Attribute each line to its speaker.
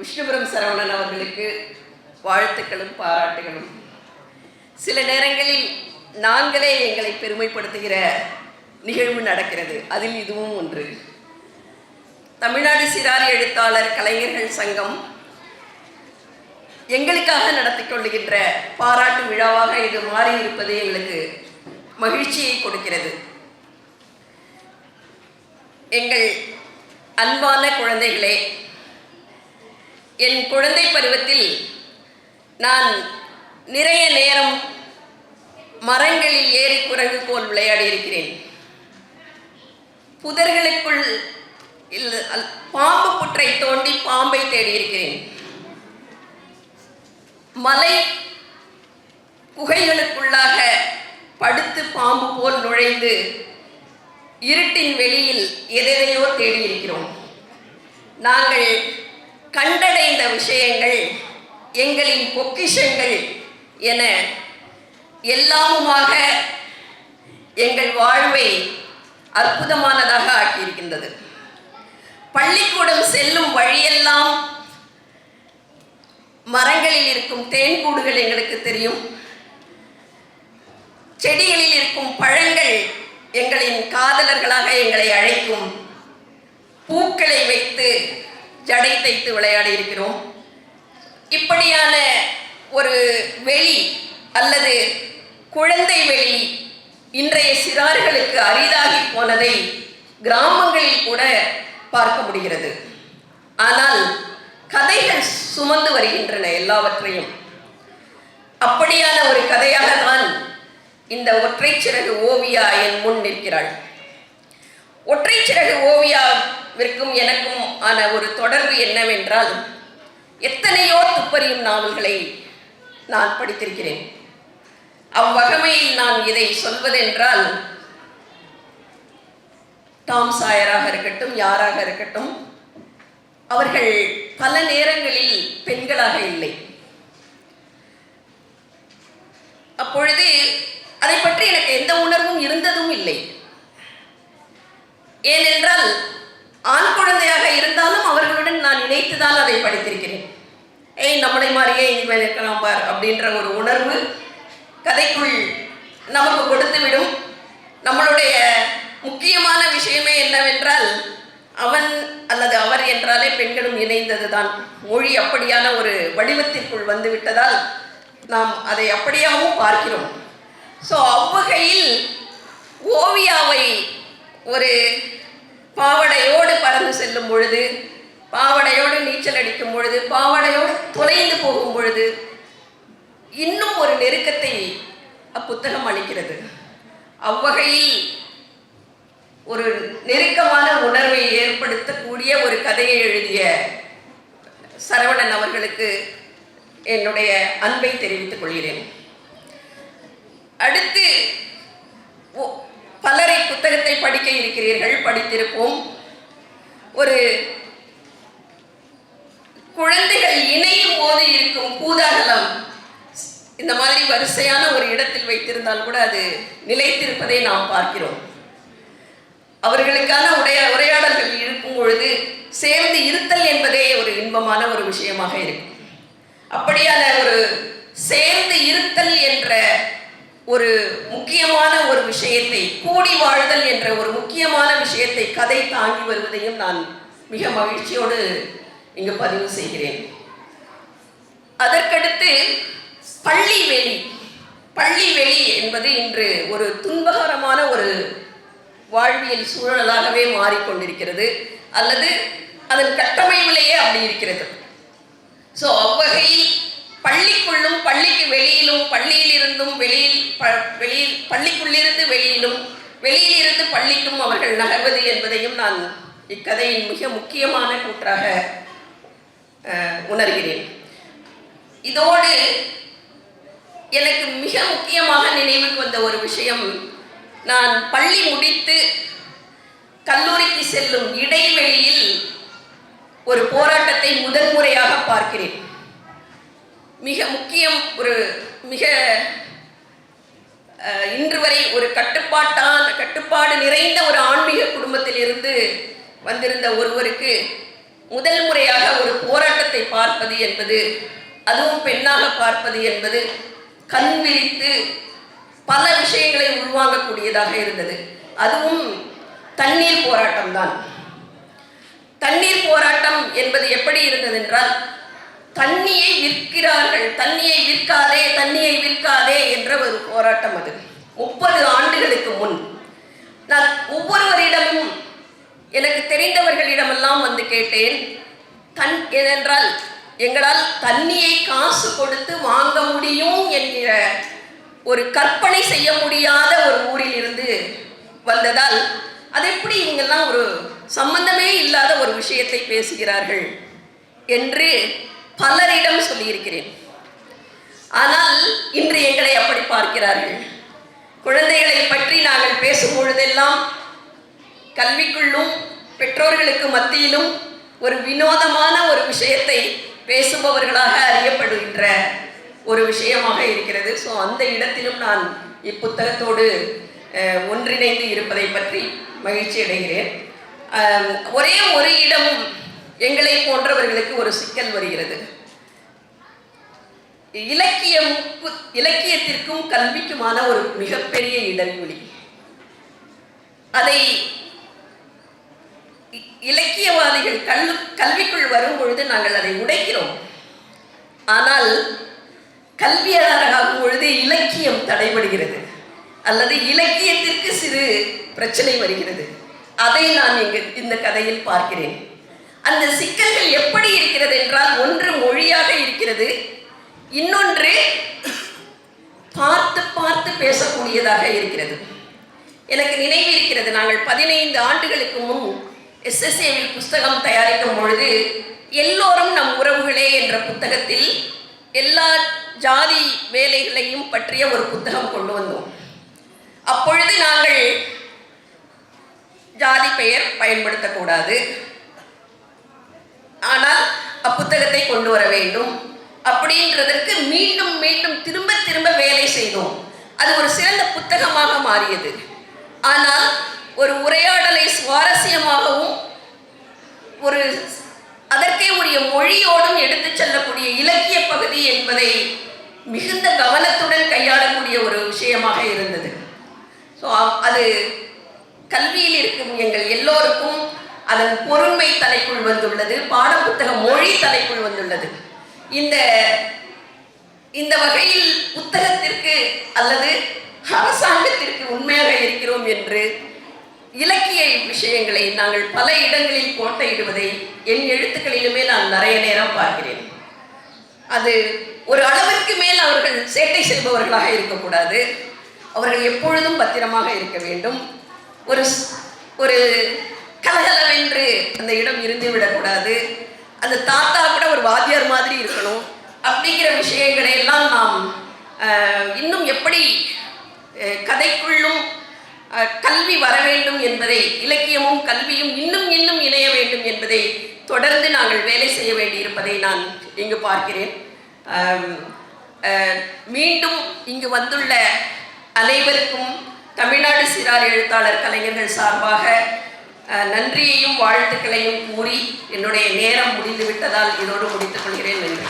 Speaker 1: விஷ்ணுபுரம் சரவணன் அவர்களுக்கு வாழ்த்துக்களும் பாராட்டுகளும். சில நேரங்களில் நாங்களே எங்களை பெருமைப்படுத்துகிற நிகழ்வு நடக்கிறது. அதில் இதுவும் ஒன்று. தமிழ்நாடு சிறார் எழுத்தாளர் கலைஞர்கள் சங்கம் எங்களுக்காக நடத்தி கொள்ளுகின்ற பாராட்டு விழாவாக இது மாறியிருப்பது எங்களுக்கு மகிழ்ச்சியை கொடுக்கிறது. எங்கள் அன்பான குழந்தைகளே, என் குழந்தை பருவத்தில் நான் நிறைய நேரம் மரங்களில் ஏறி குரங்கு போல் விளையாடி இருக்கிறேன். புதர்களுக்குள் பாம்பு புற்றை தோண்டி பாம்பை தேடி இருக்கிறேன். மலை குகைகளுக்குள்ளாக படுத்து பாம்பு போல் நுழைந்து இருட்டின் வெளியில் எதையோ தேடி இருக்கிறோம். நாங்கள் கண்டடைந்த விஷயங்கள் எங்களின் பொக்கிஷங்கள் என எல்லாமுமாக எங்கள் வாழ்வை அற்புதமானதாக ஆக்கியிருக்கின்றது. பள்ளிக்கூடம் செல்லும் வழியெல்லாம் மரங்களில் இருக்கும் தேன்கூடுகள் எங்களுக்கு தெரியும். செடிகளில் இருக்கும் பழங்கள் எங்களின் காதலர்களாக எங்களை அழைக்கும். பூக்களை வைத்து ஜடை தைத்து விளையாடி இருக்கிறோம். இப்படியான ஒரு வெளி அல்லது குழந்தை வெளி இன்றைய சிறார்களுக்கு அரிதாகி போனதை கிராமங்களில் கூட பார்க்க முடிகிறது. ஆனால் கதைகள் சுமந்து வருகின்றன எல்லாவற்றையும். அப்படியான ஒரு கதையாக தான் இந்த ஒற்றை சிறகு ஓவியா என் முன் நிற்கிறாள். ஒற்றை சிறகு ஓவியாவிற்கும் எனக்கும் ஆன ஒரு தொடர்பு என்னவென்றால், எத்தனையோ துப்பறியும் நாவல்களை நான் படித்திருக்கிறேன். அவ்வகையில் நான் இதை சொல்வதென்றால், டாம் சாயராக இருக்கட்டும், யாராக இருக்கட்டும், அவர்கள் பல நேரங்களில் பெண்களாக இல்லை. அப்பொழுது அதை பற்றி எனக்கு எந்த உணர்வும் இருந்ததும் இல்லை. ஏனென்றால் ஆண் குழந்தையாக இருந்தாலும் அவர்களுடன் நான் இணைத்துதான் அதை படித்திருக்கிறேன். நம்மளை மாதிரியே இனிமேல் இருக்கலாம் பார் அப்படின்ற ஒரு உணர்வு கதைக்குள் நமக்கு கொடுத்துவிடும். நம்மளுடைய முக்கியமான விஷயமே என்னவென்றால், அவன் அல்லது அவர் என்றாலே பெண்களும் இணைந்தது தான். மொழி அப்படியான ஒரு வடிவத்திற்குள் வந்துவிட்டதால் நாம் அதை அப்படியாகவும் பார்க்கிறோம். ஸோ அவ்வகையில் ஓவியாவை ஒரு பாவடையோடு பறந்து செல்லும் பொழுது, பாவடையோடு நீச்சல் அடிக்கும் பொழுது, பாவடையோடு தொலைந்து போகும் பொழுது இன்னும் ஒரு நெருக்கத்தை அப்புத்தகம் அளிக்கிறது. அவ்வகையில் ஒரு நெருக்கமான உணர்வை ஏற்படுத்தக்கூடிய ஒரு கதையை எழுதிய சரவணன் அவர்களுக்கு என்னுடைய அன்பை தெரிவித்துக் கொள்கிறேன். அடுத்து பலரை புத்தகத்தை படிக்க இருக்கிறீர்கள், படித்திருப்போம். ஒரு குழந்தைகள் இணையும் போது இருக்கும் பூதாகலம் இந்த மாதிரி வரிசையான ஒரு இடத்தில் வைத்திருந்தால் கூட அது நிலைத்திருப்பதை நாம் பார்க்கிறோம். அவர்களுக்கான உரையாடல்கள் இருக்கும் பொழுது சேர்ந்து இருத்தல் என்பதே ஒரு இன்பமான ஒரு விஷயமாக இருக்கும். அப்படியான ஒரு சேர்ந்து இருத்தல் என்ற ஒரு முக்கியமான ஒரு விஷயத்தை, கூடி வாழ்தல் என்ற ஒரு முக்கியமான விஷயத்தை கதை தாங்கி வருவதையும் நான் மிக மகிழ்ச்சியோடு இங்கு பதிவு செய்கிறேன். அதற்கடுத்து பள்ளி வெளி என்பது இன்று ஒரு துன்பகரமான ஒரு வாழ்வியல் சூழலாகவே மாறிக்கொண்டிருக்கிறது, அல்லது அதன் கட்டமைப்பிலேயே அப்படி இருக்கிறது. ஸோ அவ்வகையில் பள்ளிக்குள்ளும் பள்ளிக்கு வெளியிலும், பள்ளியிலிருந்தும் பள்ளிக்குள்ளிருந்து வெளியிலும், வெளியிலிருந்து பள்ளிக்கும் அவர்கள் நகர்வது என்பதையும் நான் இக்கதையின் மிக முக்கியமான கூற்றாக உணர்கிறேன். இதோடு எனக்கு மிக முக்கியமாக நினைவுக்கு வந்த ஒரு விஷயம், நான் பள்ளி முடித்து கல்லூரிக்கு செல்லும் இடைவெளியில் ஒரு போராட்டத்தை முதன்முறையாக பார்க்கிறேன். மிக முக்கியம், ஒரு மிக இன்று வரை ஒரு கட்டுப்பாடு நிறைந்த ஒரு ஆன்மீக குடும்பத்தில் இருந்து வந்திருந்த ஒருவருக்கு முதல் முறையாக ஒரு போராட்டத்தை பார்ப்பது என்பது, அதுவும் பெண்ணாக பார்ப்பது என்பது கண் விரித்து பல விஷயங்களை உள்வாங்கக்கூடியதாக இருந்தது. அதுவும் தண்ணீர் போராட்டம் தான். தண்ணீர் போராட்டம் என்பது எப்படி இருந்தது என்றால், தண்ணியை விற்கிறார்கள், தண்ணியை விற்காதே, தண்ணியை விற்காதே என்ற ஒரு போராட்டம். அது 30 ஆண்டுகளுக்கு முன். நான் ஒவ்வொருவரிடமும் எனக்கு தெரிந்தவர்களிடமெல்லாம் வந்து கேட்டேன். ஏனென்றால் எங்களால் தண்ணியை காசு கொடுத்து வாங்க முடியும் என்கிற ஒரு கற்பனை செய்ய முடியாத ஒரு ஊரில் இருந்து வந்ததால், அது எப்படி இவங்கெல்லாம் ஒரு சம்பந்தமே இல்லாத ஒரு விஷயத்தை பேசுகிறார்கள் என்று பலரிடம் சொல்லியிருக்கிறேன். ஆனால் இன்று எங்களை அப்படி பார்க்கிறார்கள். குழந்தைகளை பற்றி நாங்கள் பேசும் பொழுதெல்லாம் கல்விக்குள்ளும் பெற்றோர்களுக்கு மத்தியிலும் ஒரு வினோதமான ஒரு விஷயத்தை பேசுபவர்களாக அறியப்படுகின்ற ஒரு விஷயமாக இருக்கிறது. ஸோ அந்த இடத்திலும் நான் இப்புத்தகத்தோடு ஒன்றிணைந்து இருப்பதை பற்றி மகிழ்ச்சி அடைகிறேன். ஒரே ஒரு இடம் எங்களை போன்றவர்களுக்கு ஒரு சிக்கல் வருகிறது. இலக்கியத்திற்கும் கல்விக்குமான ஒரு மிகப்பெரிய இடைவெளி. அதை இலக்கியவாதிகள் கல்விக்குள் வரும் பொழுது நாங்கள் அதை உடைக்கிறோம். ஆனால் கல்வியாளராகும் பொழுது இலக்கியம் தடைபடுகிறது, அல்லது இலக்கியத்திற்கு சிறு பிரச்சனை வருகிறது. அதை நான் இந்த கதையில் பார்க்கிறேன். அந்த சிக்கல்கள் எப்படி இருக்கிறது என்றால், ஒன்று மொழியாக இருக்கிறது, இன்னொன்று பார்த்து பார்த்து பேசக்கூடியதாக இருக்கிறது. எனக்கு நினைவு இருக்கிறது, நாங்கள் 15 ஆண்டுகளுக்கு முன் SSAவில் புத்தகம் தயாரிக்கும் பொழுது எல்லோரும் நம் உறவுகளே என்ற புத்தகத்தில் எல்லா ஜாதி வேலைகளையும் பற்றிய ஒரு புத்தகம் கொண்டு வந்தோம். அப்பொழுது நாங்கள் ஜாதி பெயர் பயன்படுத்தக்கூடாது, ஆனால் அப்புத்தகத்தை கொண்டு வர வேண்டும் அப்படின்றதற்கு மீண்டும் மீண்டும் திரும்ப திரும்ப வேலை செய்தோம். அது ஒரு சிறந்த புத்தகமாக மாறியது. ஆனால் ஒரு உரையாடலை சுவாரஸ்யமாகவும் ஒரு அதற்கே உரிய மொழியோடும் எடுத்து செல்லக்கூடிய இலக்கிய பகுதி என்பதை மிகுந்த கவனத்துடன் கையாளக்கூடிய ஒரு விஷயமாக இருந்தது. ஸோ அது கல்வியில் இருக்கும் எங்கள் எல்லோருக்கும் அதன் பொறுமை தலைக்குள் வந்துள்ளது, பாடப்புத்தக மொழி தலைக்குள் வந்துள்ளது. இந்த வகையில் புத்தகத்திற்கு அல்லது அரசாங்கத்திற்கு உண்மையாக இருக்கிறோம் என்று இலக்கிய விஷயங்களை நாங்கள் பல இடங்களில் கோட்டையிடுவதை என் எழுத்துக்களிலுமே நான் நிறைய நேரம் பார்க்கிறேன். அது ஒரு அளவிற்கு மேல் அவர்கள் சேட்டை செய்பவர்களாக இருக்கக்கூடாது, அவர்கள் எப்பொழுதும் பத்திரமாக இருக்க வேண்டும். ஒரு கலகலவென்று அந்த இடம் இருந்து விடக்கூடாது. அந்த தாத்தா கூட ஒரு வாத்தியார் மாதிரி இருக்கணும். அப்படிங்கிற விஷயங்களை எல்லாம் நாம் இன்னும் எப்படி கதைக்குள்ளும் கல்வி வர வேண்டும் என்பதை, இலக்கியமும் கல்வியும் இன்னும் இன்னும் இணைய வேண்டும் என்பதை தொடர்ந்து நாங்கள் வேலை செய்ய வேண்டியிருப்பதை நான் இங்கு பார்க்கிறேன். மீண்டும் இங்கு வந்துள்ள அனைவருக்கும் தமிழ்நாடு சிறார் எழுத்தாளர் கலைஞர்கள் சார்பாக நன்றியையும் வாழ்த்துக்களையும் கூறி என்னுடைய நேரம் முடிந்துவிட்டதால் இதோடு முடித்துக் கொள்கிறேன். நன்றி.